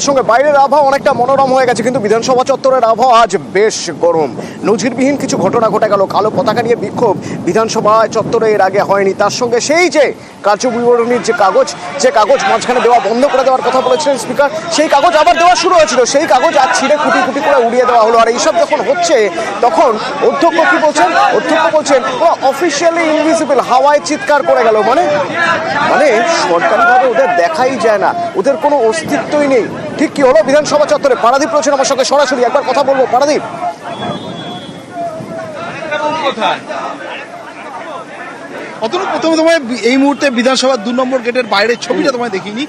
সঙ্গে বাইরের আবহাওয়া অনেকটা মনোরম হয়ে গেছে, কিন্তু বিধানসভা চত্বরের আবহাওয়া আজ বেশ গরম। নজিরবিহীন কিছু ঘটনা ঘটে গেল। কালো পতাকা নিয়ে বিক্ষোভ বিধানসভা চত্বরে এর আগে হয়নি। তার সঙ্গে সেই যে কার্যবিবরণীর যে কাগজ মাঝখানে দেওয়া বন্ধ করে দেওয়ার কথা বলেছিলেন স্পিকার, সেই কাগজ আবার দেওয়া শুরু হয়েছিল। সেই কাগজ আজ ছিঁড়ে কুটি কুটি করে উড়িয়ে দেওয়া হলো। আর এইসব যখন হচ্ছে তখন অধ্যক্ষ কি বলছেন? অধ্যক্ষ বলছেন অফিসিয়ালি ইনভিজিবল, হাওয়ায় চিৎকার করে গেল। মানে সরকারিভাবে ওদের দেখাই যায় না, ওদের কোনো অস্তিত্বই নেই। ঠিক কি হলো বিধানসভা চত্বরে? পারাদীপ রয়েছেন আমার সঙ্গে সরাসরি, একবার কথা বলবো। পারাদীপ, প্রথমে তোমায় এই মুহূর্তে বিধানসভার 2 নম্বর গেটের বাইরের ছবিটা তোমায় দেখিনি।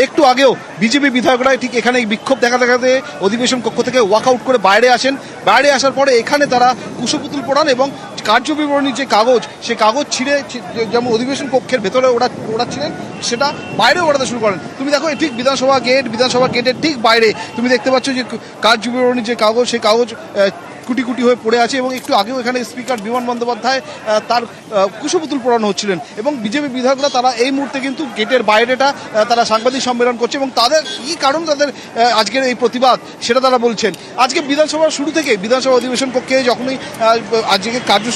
একটু আগেও বিজেপি বিধায়করা ঠিক এখানে বিক্ষোভ দেখাতে অধিবেশন কক্ষ থেকে ওয়াকআউট করে বাইরে আসেন। বাইরে আসার পরে এখানে তারা কুশপুতুল পোড়ান এবং কার্যবিবরণীর যে কাগজ, সেই কাগজ ছিঁড়ে যেমন অধিবেশন কক্ষের ভেতরে ওড়াচ্ছিলেন সেটা বাইরে ওড়াতে শুরু করেন। তুমি দেখো ঠিক বিধানসভা গেটের ঠিক বাইরে তুমি দেখতে পাচ্ছ যে কার্যবিবরণীর যে কাগজ, সেই কাগজ কুটি কুটি হয়ে পড়ে আছে। এবং একটু আগেও এখানে স্পিকার বিমান বন্দ্যোপাধ্যায় তার কুশপুতুল পোড়ানো হচ্ছিলেন। এবং বিজেপি বিধায়করা তারা এই মুহূর্তে কিন্তু গেটের বাইরেটা তারা সাংবাদিক সম্মেলন করছে এবং তাদের কী কারণ তাদের আজকের এই প্রতিবাদ সেটা তারা বলছেন। আজকে বিধানসভার শুরু থেকে বিধানসভা অধিবেশন কক্ষে যখনই আজকে কার্য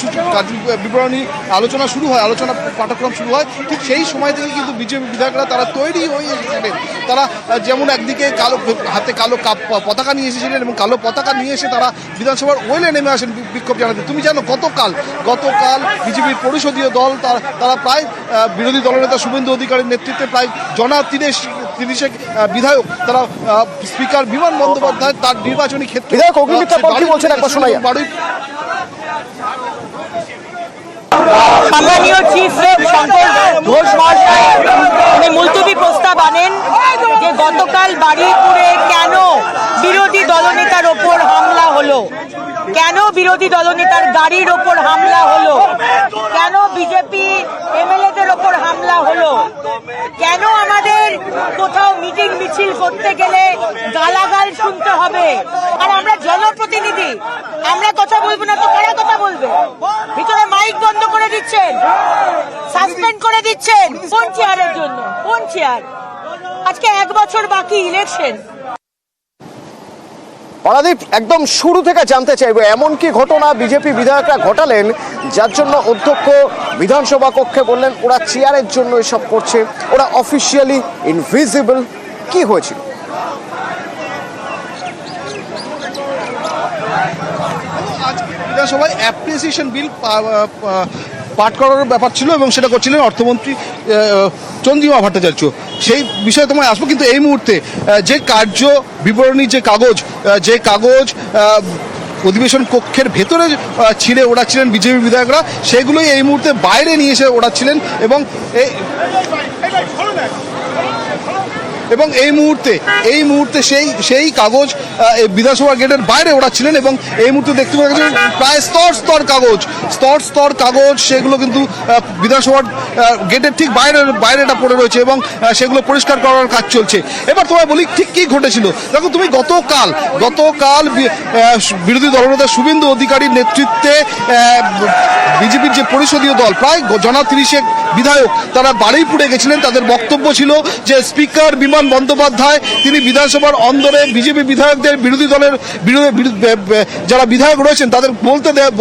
বিবরণী আলোচনা শুরু হয়, আলোচনা পাঠক্রম শুরু হয়, ঠিক সেই সময় থেকে কিন্তু বিজেপি বিধায়করা তারা তৈরি হয়ে এসেছিলেন। তারা যেমন একদিকে হাতে কালো পতাকা নিয়ে এসেছিলেন এবং কালো পতাকা নিয়ে এসে তারা বিধানসভার ওয়েলে নেমে আসেন বিক্ষোভ জানাতে। তুমি জানো গতকাল বিজেপির পরিষদীয় দল তারা প্রায় বিরোধী দলনেতা শুভেন্দু অধিকারীর নেতৃত্বে প্রায় তিরিশেক বিধায়ক তারা স্পিকার বিমান বন্দ্যোপাধ্যায় তার নির্বাচনী ক্ষেত্রে সম্মানীয় চিফ হুইপ শঙ্কর ঘোষ মহাশয় উনি মুলতবি প্রস্তাব আনেন যে গতকাল বারুইপুরে কেন বিরোধী দলনেতার ওপর হামলা হলো, কেন বিরোধী দলনেতার গাড়ির ওপর হামলা হলো, কেন বিজেপি এমএলএদের ওপর হামলা হলো, কেন আমাদের কোথাও মিটিং মিছিল করতে গেলে গালাগাল শুনতে হবে। আর আমরা জনপ্রতিনিধি, আমরা কথা বলবো না তো কারা কথা বলবে? ভিতরে মাইক বন্ধ করে দিচ্ছেন, সাসপেন্ড করে দিচ্ছেন। কোন চেয়ারের জন্য? কোন চেয়ার? আজকে 1 বছর বাকি ইলেকশন। পারাদীপ, একদম শুরু থেকে জানতে চাইবো এমন কি ঘটনা বিজেপি বিধায়করা ঘটালেন যার জন্য অধ্যক্ষ বিধানসভা কক্ষে বললেন ওরা চেয়ারের জন্য এসব করছে, ওরা অফিসিয়ালি ইনভিজিবল। কি হয়েছিল? বিধানসভায় অ্যাপ্রিসিয়েশন বিল পাঠ করার ব্যাপার ছিল এবং সেটা করছিলেন অর্থমন্ত্রী চন্দ্রিমা ভট্টাচার্য। সেই বিষয়ে তোমায় আসবো, কিন্তু এই মুহূর্তে যে কার্য বিবরণী যে কাগজ অধিবেশন কক্ষের ভেতরে ছিঁড়ে ওড়াচ্ছিলেন বিজেপি বিধায়করা, সেগুলোই এই মুহূর্তে বাইরে নিয়ে এসে ওড়াচ্ছিলেন এবং এই মুহূর্তে সেই কাগজ বিধানসভা গেটের বাইরে ওড়াচ্ছিলেন। এবং এই মুহূর্তে দেখতে পাচ্ছেন প্রায় স্তর কাগজ সেগুলো কিন্তু বিধানসভার গেটের ঠিক বাইরেটা পড়ে রয়েছে এবং সেগুলো পরিষ্কার করার কাজ চলছে। এবার তোমায় বলি ঠিক কি ঘটেছিল। দেখো তুমি গতকাল বিরোধী দলনেতা শুভেন্দু অধিকারীর নেতৃত্বে বিজেপির যে পরিষদীয় দল প্রায় 30 বিধায়ক তারা বারুইপুরে গেছিলেন। তাদের বক্তব্য ছিল যে স্পিকার বিমান বন্দ্যোপাধ্যায় তিনি বিধানসভার অন্দরে বিজেপি বিধায়কদের বিরোধী দলের যারা বিধায়ক রয়েছেন তাদের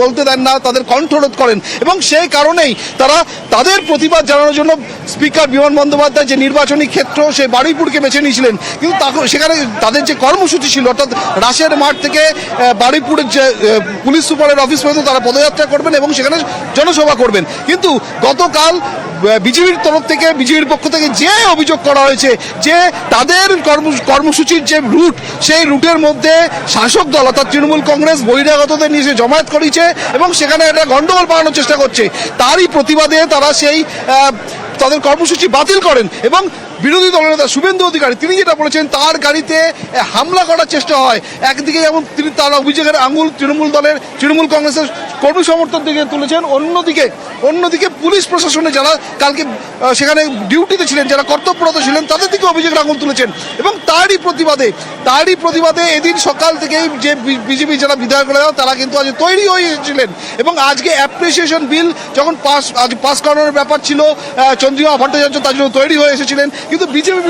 বলতে দেন না, তাদের কণ্ঠরোধ করেন এবং সেই কারণেই তারা তাদের প্রতিবাদ জানানোর জন্য স্পিকার বিমান বন্দ্যোপাধ্যায় যে নির্বাচনী ক্ষেত্র সেই বারুইপুরকে বেছে নিয়েছিলেন। কিন্তু সেখানে তাদের যে কর্মসূচি ছিল অর্থাৎ রাসের মাঠ থেকে বারুইপুরের যে পুলিশ সুপারের অফিস পর্যন্ত তারা পদযাত্রা করবেন এবং সেখানে জনসভা করবেন। কিন্তু গতকাল বিজেপির তরফ থেকে বিজেপির পক্ষ থেকে যে অভিযোগ করা হয়েছে যে তাদের কর্মসূচির যে রুট সেই রুটের মধ্যে শাসক দল অর্থাৎ তৃণমূল কংগ্রেস বহিরাগতদের নিয়ে এসে জমায়েত করিয়েছে এবং সেখানে একটা গন্ডগোল পাকানোর চেষ্টা করছে। তারই প্রতিবাদে তারা তাদের কর্মসূচি বাতিল করেন এবং বিরোধী দলনেতা শুভেন্দু অধিকারী তিনি যেটা বলেছেন তার গাড়িতে হামলা করার চেষ্টা হয়। একদিকে যেমন তার অভিযোগের আঙুল তৃণমূল কংগ্রেসের কর্মী সমর্থক দিকে তুলেছেন, অন্যদিকে অন্যদিকে পুলিশ প্রশাসনে যারা কালকে সেখানে ডিউটিতে ছিলেন, যারা কর্তব্যরত ছিলেন, তাদের দিকে অভিযোগের আঙুল তুলেছেন। এবং তারই প্রতিবাদে এদিন সকাল থেকেই যে বিজেপি যারা বিধায়করা তারা কিন্তু আজ তৈরি হয়ে এসেছিলেন এবং আজকে অ্যাপ্রিসিয়েশন বিল যখন পাস করানোর ব্যাপার ছিল, চন্দ্রিমা ভট্টাচার্য তার জন্য তৈরি হয়ে এসেছিলেন। কিন্তু বিজেপি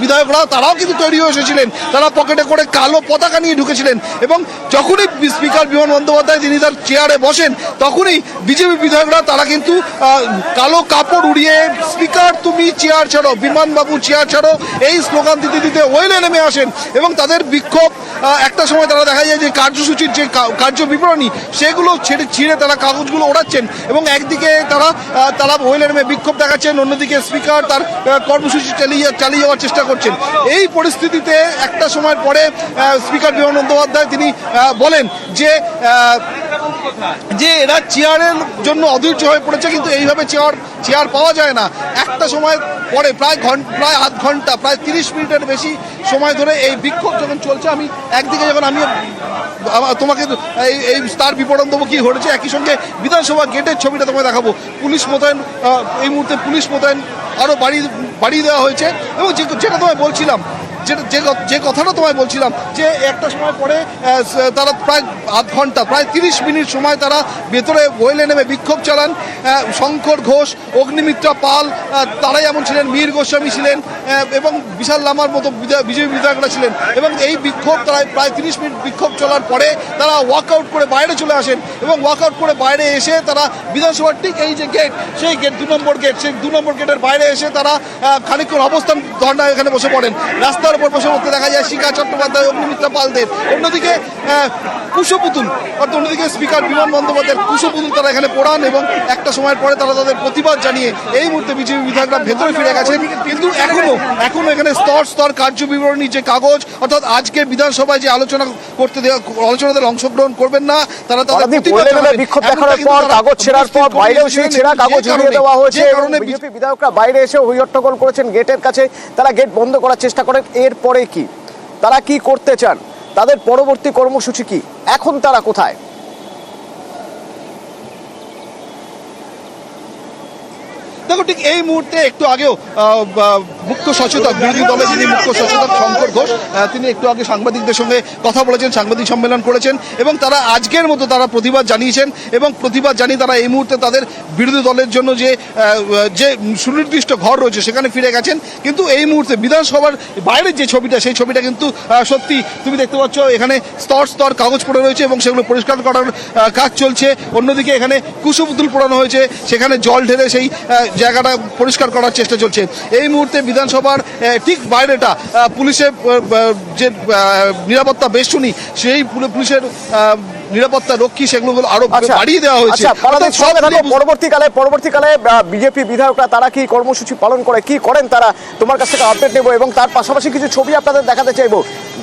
বিধায়করা তারাও কিন্তু তৈরি হয়ে এসেছিলেন, তারা পকেটে করে কালো পতাকা নিয়ে ঢুকেছিলেন। এবং যখনই স্পিকার বিমান বন্দ্যোপাধ্যায় তিনি তার চেয়ারে বসেন, তখনই বিজেপি বিধায়করা তারা কিন্তু কালো কাপড় উড়িয়ে স্পিকার তুমি চেয়ার ছাড়ো, বিমানবাবু চেয়ার ছাড়ো, এই স্লোগান দিতে দিতে ওয়েলে নেমে আসেন। এবং তাদের বিক্ষোভ একটা সময় তারা দেখা যায় যে কার্যসূচির যে কার্য বিবরণী সেগুলো ছিঁড়ে তারা কাগজগুলো ওড়াচ্ছেন এবং একদিকে তারা ওয়েলে নেমে বিক্ষোভ দেখাচ্ছেন, অন্যদিকে স্পিকার তার কর্মসূচি চালিয়ে যাওয়ার চেষ্টা করছেন। এই পরিস্থিতিতে একটা সময়ের পরে স্পিকার বিমান বন্দ্যোপাধ্যায় তিনি বলেন যে এরা চেয়ারের জন্য অধৈর্য হয়ে পড়েছে, কিন্তু এইভাবে চেয়ার পাওয়া যায় না। একটা সময় পরে প্রায় আধ ঘন্টা, প্রায় 30 মিনিটের বেশি সময় ধরে এই বিক্ষোভ যখন চলছে, আমি একদিকে যখন আমি তোমাকে এই তার বিবরণ দেবো কি ঘটেছে, একই সঙ্গে বিধানসভা গেটের ছবিটা তোমায় দেখাবো। পুলিশ মোতায়েন এই মুহূর্তে আরও বাড়িয়ে দেওয়া হয়েছে। এবং যেটা তোমায় বলছিলাম, যে কথাটা তোমায় বলছিলাম যে একটা সময় পরে তারা প্রায় আধ ঘন্টা, প্রায় 30 মিনিট সময় তারা ভেতরে ওয়েলে নেমে বিক্ষোভ চালান। শঙ্কর ঘোষ, অগ্নিমিত্রা পাল, তারাই এমন ছিলেন, মীর গোস্বামী ছিলেন এবং বিশাল লামার মতো বিজেপি বিধায়করা ছিলেন। এবং এই বিক্ষোভ তারা প্রায় 30 মিনিট বিক্ষোভ চলার পরে তারা ওয়াকআউট করে বাইরে চলে আসেন এবং ওয়াকআউট করে বাইরে এসে তারা বিধানসভার ঠিক এই যে গেট, সেই গেট 2 নম্বর গেট, সেই 2 নম্বর গেটের বাইরে এসে তারা খানিকক্ষণ অবস্থান ধর্ণা এখানে বসে পড়েন। রাস্তার উপর বসে পড়তে দেখা যায় শিখা চট্টোপাধ্যায়, অগ্নিমিত্রা পালদের। অন্যদিকে কুশপুতুল, অর্থাৎ অন্যদিকে স্পিকার বিমান বন্দ্যোপাধ্যায়ের কুশপুতুল তারা এখানে পোড়ান এবং একটা সময়ের পরে তারা তাদের প্রতিবাদ জানিয়ে এই মুহূর্তে বিজেপি বিধায়করা ভেতরে ফিরে গেছেন। কিন্তু এখনো এখানে স্তর কার্য বিবরণী যে কাগজ, অর্থাৎ আজকে বিধানসভায় যে আলোচনাতে অংশগ্রহণ করবেন না, তারা তাদের বিক্ষোভ দেখানোর পর কাগজ ছেঁড়ার পর বাইরেও সেই ছেঁড়া কাগজ উড়িয়ে দেওয়া হয়েছে। বিজেপি বিধায়করা বাইরে এসে হইহট্টগোল করেছেন গেটের কাছে, তারা গেট বন্ধ করার চেষ্টা করেন। এরপরে কি তারা কি করতে চান, তাদের পরবর্তী কর্মসূচি কি, এখন তারা কোথায়? দেখো, ঠিক এই মুহূর্তে একটু আগেও মুখ্য সচেতক, বিরোধী দলের যিনি মুখ্য সচেতক শঙ্কর ঘোষ, তিনি একটু আগে সাংবাদিকদের সঙ্গে কথা বলেছেন, সাংবাদিক সম্মেলন করেছেন এবং তারা আজকের মতো তারা প্রতিবাদ জানিয়েছেন এবং প্রতিবাদ জানিয়ে তারা এই মুহূর্তে তাদের বিরোধী দলের জন্য যে সুনির্দিষ্ট ঘর রয়েছে সেখানে ফিরে গেছেন। কিন্তু এই মুহূর্তে বিধানসভার বাইরের যে ছবিটা, সেই ছবিটা কিন্তু সত্যি তুমি দেখতে পাচ্ছ, এখানে স্তর কাগজ পড়ে রয়েছে এবং সেগুলো পরিষ্কার করার কাজ চলছে। অন্যদিকে এখানে কুশপুতুল পোড়ানো হয়েছে, সেখানে জল ঢেলে সেই জায়গাটা পরিষ্কার করার চেষ্টা চলছে। এই মুহূর্তে বিধানসভার ঠিক বাইরেটা পুলিশের যে নিরাপত্তা বেষ্টনী, সেই পুলিশের নিরাপত্তা রক্ষী সেগুলো আরো বাড়িয়ে দেওয়া হয়েছে। পরবর্তীকালে বিজেপি বিধায়করা তারা কি কর্মসূচি পালন করে, কি করেন তারা, তোমার কাছ থেকে আপডেট নেব এবং তার পাশাপাশি কিছু ছবি আপনাদের দেখাতে চাইবো।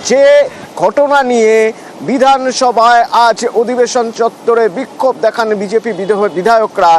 যে ঘটনা নিয়ে বিধানসভায় আজ অধিবেশন চত্বরে বিক্ষোভ দেখান বিজেপি বিধায়করা,